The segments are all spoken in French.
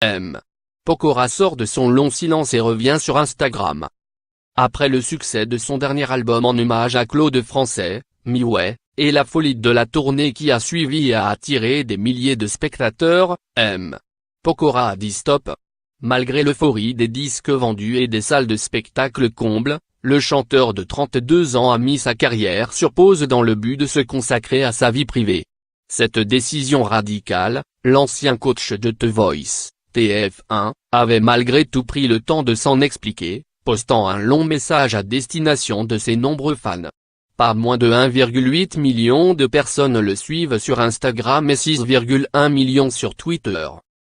M. Pokora sort de son long silence et revient sur Instagram. Après le succès de son dernier album en hommage à Claude Français, Mi-Way, et la folie de la tournée qui a suivi et a attiré des milliers de spectateurs, M. Pokora a dit stop. Malgré l'euphorie des disques vendus et des salles de spectacle combles, le chanteur de 32 ans a mis sa carrière sur pause dans le but de se consacrer à sa vie privée. Cette décision radicale, l'ancien coach de The Voice, TF1, avait malgré tout pris le temps de s'en expliquer, postant un long message à destination de ses nombreux fans. Pas moins de 1,8 million de personnes le suivent sur Instagram et 6,1 millions sur Twitter.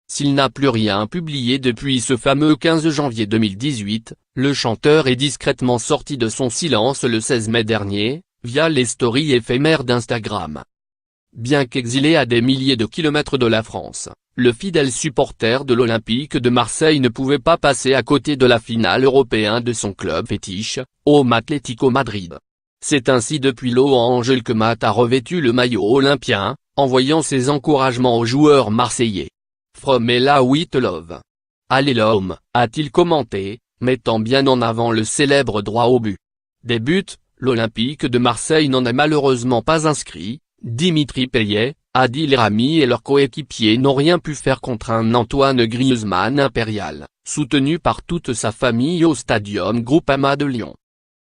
S'il n'a plus rien publié depuis ce fameux 15 janvier 2018, le chanteur est discrètement sorti de son silence le 16 mai dernier, via les stories éphémères d'Instagram. Bien qu'exilé à des milliers de kilomètres de la France, le fidèle supporter de l'Olympique de Marseille ne pouvait pas passer à côté de la finale européenne de son club fétiche, au Atlético Madrid. C'est ainsi depuis Los Angeles que Matt a revêtu le maillot olympien, envoyant ses encouragements aux joueurs marseillais. From Ella with Love. Allez l'homme, a-t-il commenté, mettant bien en avant le célèbre droit au but. Des buts, l'Olympique de Marseille n'en a malheureusement pas inscrit. Dimitri Payet, Adil Rami et leurs coéquipiers n'ont rien pu faire contre un Antoine Griezmann impérial, soutenu par toute sa famille au Stadium Groupama de Lyon.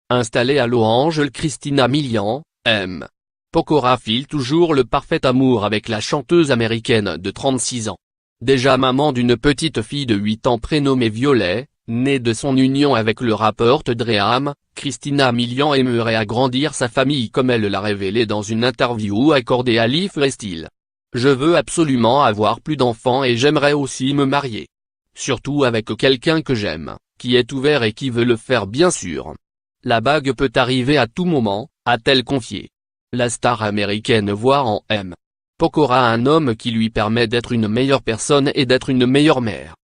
Installée à Los Angeles, Christina Milian, M. Pokora file toujours le parfait amour avec la chanteuse américaine de 36 ans. Déjà maman d'une petite fille de 8 ans prénommée Violet, née de son union avec le rappeur Dream, Christina Milian aimerait agrandir sa famille comme elle l'a révélé dans une interview accordée à Life Style. Je veux absolument avoir plus d'enfants et j'aimerais aussi me marier. Surtout avec quelqu'un que j'aime, qui est ouvert et qui veut le faire bien sûr. La bague peut arriver à tout moment, a-t-elle confié. La star américaine voit en M. Pokora un homme qui lui permet d'être une meilleure personne et d'être une meilleure mère.